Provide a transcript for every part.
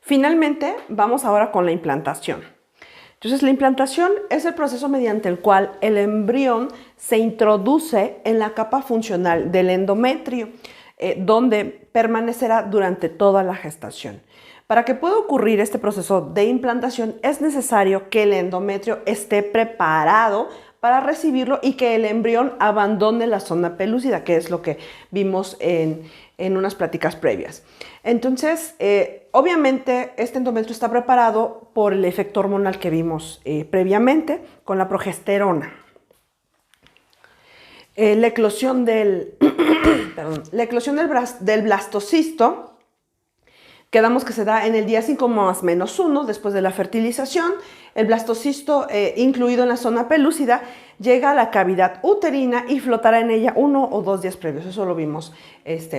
Finalmente, vamos ahora con la implantación. Entonces, la implantación es el proceso mediante el cual el embrión se introduce en la capa funcional del endometrio, donde permanecerá durante toda la gestación. Para que pueda ocurrir este proceso de implantación, es necesario que el endometrio esté preparado para recibirlo y que el embrión abandone la zona pelúcida, que es lo que vimos en unas pláticas previas. Entonces, obviamente, este endometrio está preparado por el efecto hormonal que vimos previamente con la progesterona. La eclosión del, del blastocisto, quedamos que se da en el día 5 más menos 1 después de la fertilización. El blastocisto, incluido en la zona pelúcida, llega a la cavidad uterina y flotará en ella 1 o 2 días previos. Eso lo vimos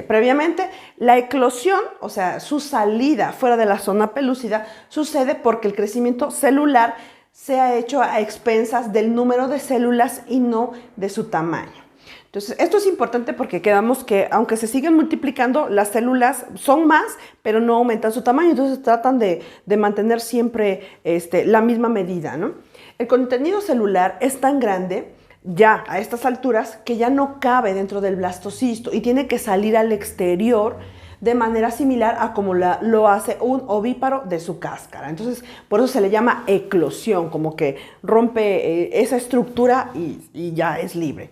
previamente. La eclosión, o sea, su salida fuera de la zona pelúcida, sucede porque el crecimiento celular se ha hecho a expensas del número de células y no de su tamaño. Entonces, esto es importante porque quedamos que, aunque se siguen multiplicando, las células son más, pero no aumentan su tamaño. Entonces, tratan de mantener siempre la misma medida, ¿no? El contenido celular es tan grande, ya a estas alturas, que ya no cabe dentro del blastocisto y tiene que salir al exterior de manera similar a como lo hace un ovíparo de su cáscara. Entonces, por eso se le llama eclosión, como que rompe esa estructura y ya es libre.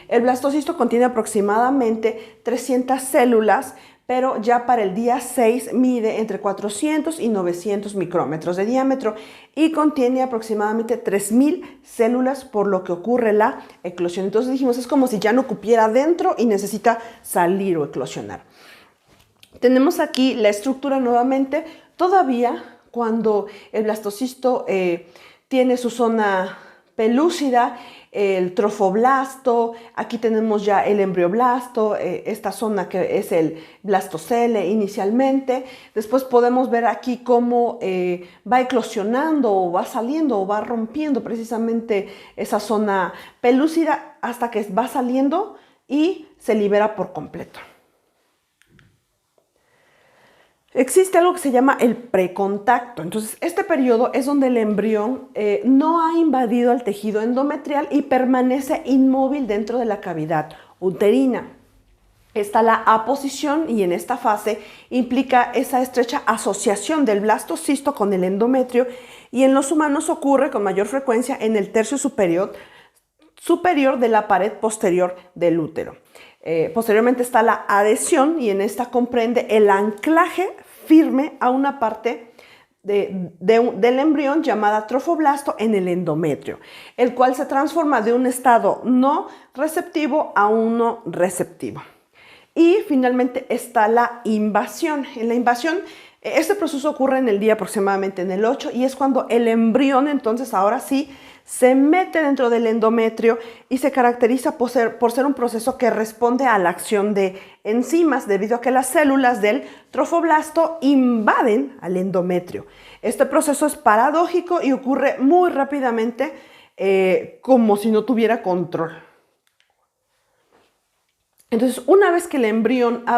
El blastocisto contiene aproximadamente 300 células, pero ya para el día 6 mide entre 400 y 900 micrómetros de diámetro y contiene aproximadamente 3000 células, por lo que ocurre la eclosión. Entonces dijimos, es como si ya no cupiera dentro y necesita salir o eclosionar. Tenemos aquí la estructura nuevamente. Todavía cuando el blastocisto tiene su zona pelúcida, el trofoblasto, aquí tenemos ya el embrioblasto, esta zona que es el blastocele inicialmente. Después podemos ver aquí cómo va eclosionando o va saliendo o va rompiendo precisamente esa zona pelúcida hasta que va saliendo y se libera por completo. Existe algo que se llama el precontacto. Entonces, este periodo es donde el embrión no ha invadido el tejido endometrial y permanece inmóvil dentro de la cavidad uterina. Está la aposición y en esta fase implica esa estrecha asociación del blastocisto con el endometrio y en los humanos ocurre con mayor frecuencia en el tercio superior de la pared posterior del útero. Posteriormente está la adhesión y en esta comprende el anclaje firme a una parte del embrión llamada trofoblasto en el endometrio, el cual se transforma de un estado no receptivo a uno receptivo. Y finalmente está la invasión. En la invasión, este proceso ocurre en el día aproximadamente en el 8 y es cuando el embrión entonces ahora sí se mete dentro del endometrio y se caracteriza por ser un proceso que responde a la acción de enzimas debido a que las células del trofoblasto invaden al endometrio. Este proceso es paradójico y ocurre muy rápidamente como si no tuviera control. Entonces, una vez que el embrión ha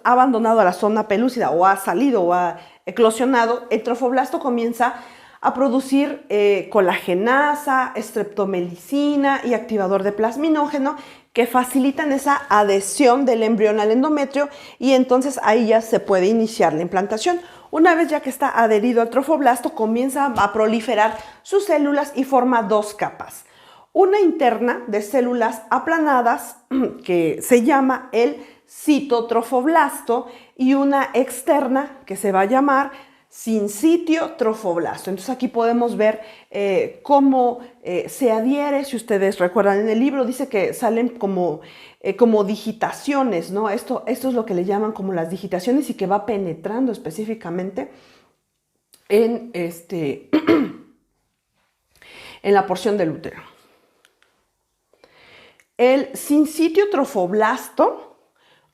abandonado la zona pelúcida o ha salido o ha eclosionado, el trofoblasto comienza a producir colagenasa, streptomelicina y activador de plasminógeno que facilitan esa adhesión del embrión al endometrio y entonces ahí ya se puede iniciar la implantación. Una vez ya que está adherido al trofoblasto, comienza a proliferar sus células y forma dos capas. Una interna de células aplanadas que se llama el citotrofoblasto y una externa que se va a llamar sincitio trofoblasto. Entonces aquí podemos ver cómo se adhiere. Si ustedes recuerdan en el libro dice que salen como digitaciones, ¿no? Esto es lo que le llaman como las digitaciones y que va penetrando específicamente en, en la porción del útero. El sincitio trofoblasto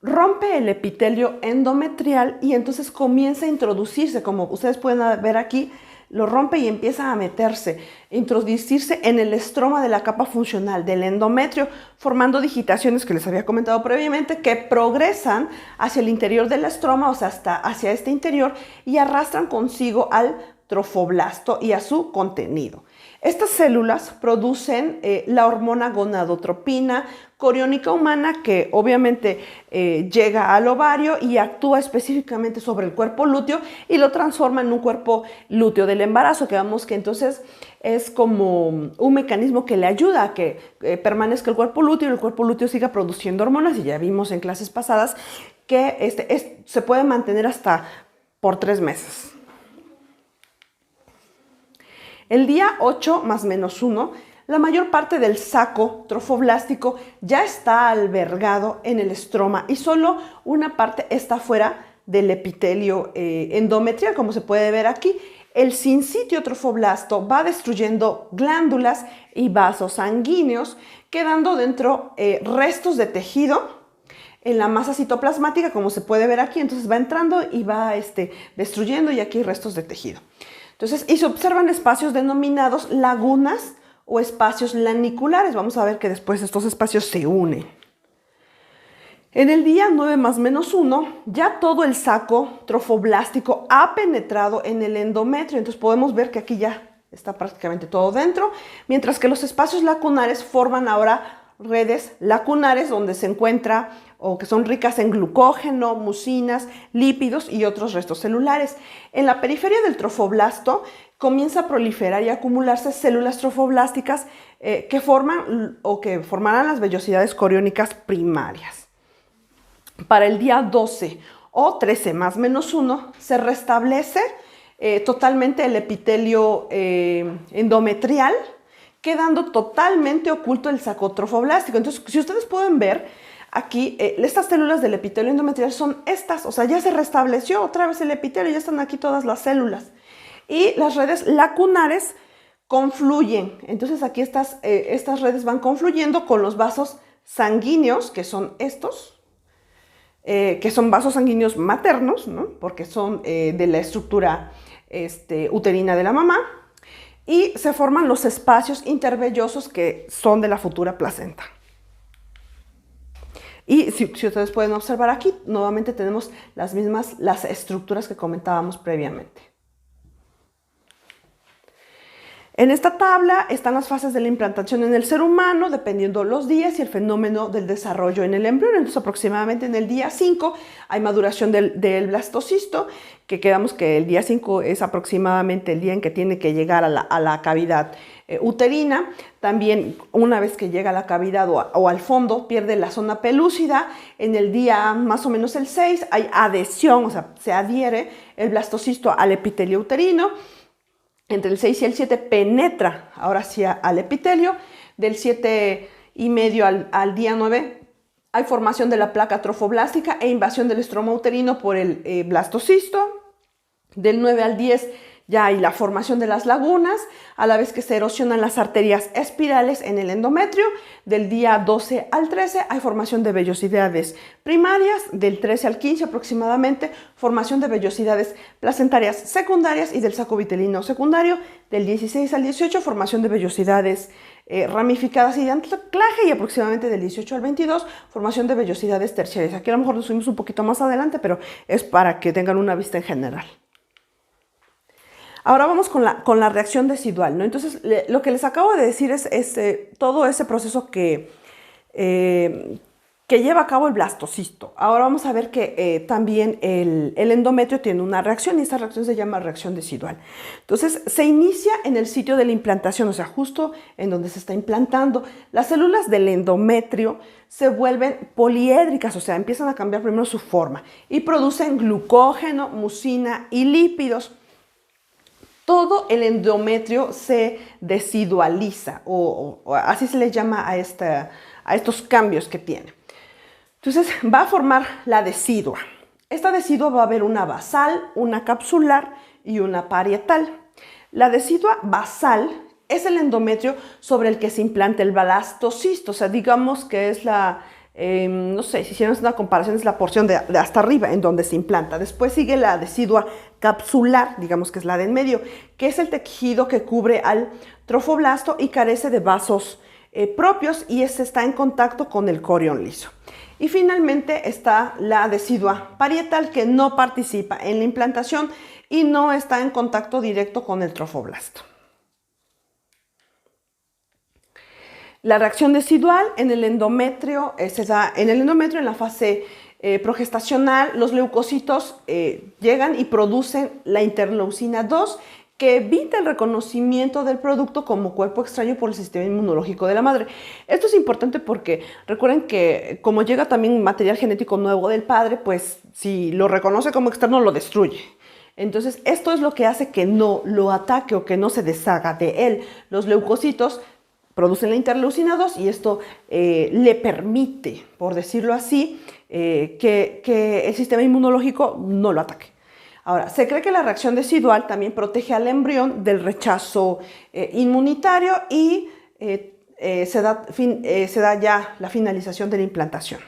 rompe el epitelio endometrial y entonces comienza a introducirse, como ustedes pueden ver aquí, lo rompe y empieza a meterse, introducirse en el estroma de la capa funcional del endometrio, formando digitaciones que les había comentado previamente, que progresan hacia el interior del estroma, o sea, hasta hacia este interior, y arrastran consigo al trofoblasto y a su contenido. Estas células producen la hormona gonadotropina coriónica humana, que obviamente llega al ovario y actúa específicamente sobre el cuerpo lúteo y lo transforma en un cuerpo lúteo del embarazo, que vemos que entonces es como un mecanismo que le ayuda a que permanezca el cuerpo lúteo y el cuerpo lúteo siga produciendo hormonas, y ya vimos en clases pasadas que se puede mantener hasta por 3 meses. El día 8 más menos 1, la mayor parte del saco trofoblástico ya está albergado en el estroma y solo una parte está fuera del epitelio endometrial, como se puede ver aquí. El sincitio trofoblasto va destruyendo glándulas y vasos sanguíneos, quedando dentro restos de tejido en la masa citoplasmática, como se puede ver aquí. Entonces va entrando y va destruyendo, y aquí hay restos de tejido. Entonces, y se observan espacios denominados lagunas o espacios laniculares. Vamos a ver que después estos espacios se unen. En el día 9 más menos 1, ya todo el saco trofoblástico ha penetrado en el endometrio. Entonces podemos ver que aquí ya está prácticamente todo dentro, mientras que los espacios lacunares forman ahora redes lacunares donde se encuentra, o que son ricas en glucógeno, mucinas, lípidos y otros restos celulares. En la periferia del trofoblasto comienza a proliferar y acumularse células trofoblásticas que forman o que formarán las vellosidades coriónicas primarias. Para el día 12 o 13 más menos 1 se restablece totalmente el epitelio endometrial, quedando totalmente oculto el saco trofoblástico. Entonces, si ustedes pueden ver, aquí estas células del epitelio endometrial son estas, o sea, ya se restableció otra vez el epitelio, ya están aquí todas las células. Y las redes lacunares confluyen. Entonces, aquí estas redes van confluyendo con los vasos sanguíneos, que son estos, que son vasos sanguíneos maternos, ¿no? Porque son de la estructura uterina de la mamá. Y se forman los espacios intervellosos, que son de la futura placenta. Y si ustedes pueden observar aquí, nuevamente tenemos las estructuras que comentábamos previamente. En esta tabla están las fases de la implantación en el ser humano, dependiendo los días y el fenómeno del desarrollo en el embrión. Entonces, aproximadamente en el día 5 hay maduración del blastocisto, que quedamos que el día 5 es aproximadamente el día en que tiene que llegar a la cavidad uterina. También, una vez que llega a la cavidad o al fondo, pierde la zona pelúcida. En el día más o menos el 6 hay adhesión, o sea, se adhiere el blastocisto al epitelio uterino. Entre el 6 y el 7 penetra ahora sí al epitelio. Del 7 y medio al día 9 hay formación de la placa trofoblástica e invasión del estroma uterino por el blastocisto. Del 9 al 10 ya hay la formación de las lagunas, a la vez que se erosionan las arterias espirales en el endometrio. Del día 12 al 13 hay formación de vellosidades primarias. Del 13 al 15 aproximadamente, formación de vellosidades placentarias secundarias y del saco vitelino secundario. Del 16 al 18, formación de vellosidades ramificadas y de anclaje, y aproximadamente del 18 al 22, formación de vellosidades terciarias. Aquí a lo mejor lo subimos un poquito más adelante, pero es para que tengan una vista en general. Ahora vamos con la reacción decidual, ¿no? Entonces, lo que les acabo de decir es todo ese proceso que lleva a cabo el blastocisto. Ahora vamos a ver que también el endometrio tiene una reacción, y esta reacción se llama reacción decidual. Entonces, se inicia en el sitio de la implantación, o sea, justo en donde se está implantando. Las células del endometrio se vuelven poliédricas, o sea, empiezan a cambiar primero su forma y producen glucógeno, mucina y lípidos. Todo el endometrio se decidualiza, o así se le llama a estos cambios que tiene. Entonces va a formar la decidua. Esta decidua va a haber una basal, una capsular y una parietal. La decidua basal es el endometrio sobre el que se implanta el blastocisto, o sea, digamos que es no sé, si hiciéramos una comparación, es la porción de hasta arriba en donde se implanta. Después sigue la decidua capsular, digamos que es la de en medio, que es el tejido que cubre al trofoblasto y carece de vasos propios y ese está en contacto con el corión liso. Y finalmente está la decidua parietal, que no participa en la implantación y no está en contacto directo con el trofoblasto. La reacción decidual en el endometrio se da en el endometrio en la fase progestacional. Los leucocitos llegan y producen la interleucina 2, que evita el reconocimiento del producto como cuerpo extraño por el sistema inmunológico de la madre. Esto es importante porque recuerden que como llega también material genético nuevo del padre, pues si lo reconoce como externo lo destruye. Entonces esto es lo que hace que no lo ataque o que no se deshaga de él. Los leucocitos producen la interleucina 2 y esto le permite, por decirlo así, que el sistema inmunológico no lo ataque. Ahora, se cree que la reacción decidual también protege al embrión del rechazo inmunitario y se da ya la finalización de la implantación.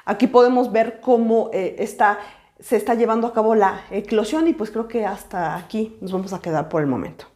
Aquí podemos ver cómo se está llevando a cabo la eclosión y pues creo que hasta aquí nos vamos a quedar por el momento.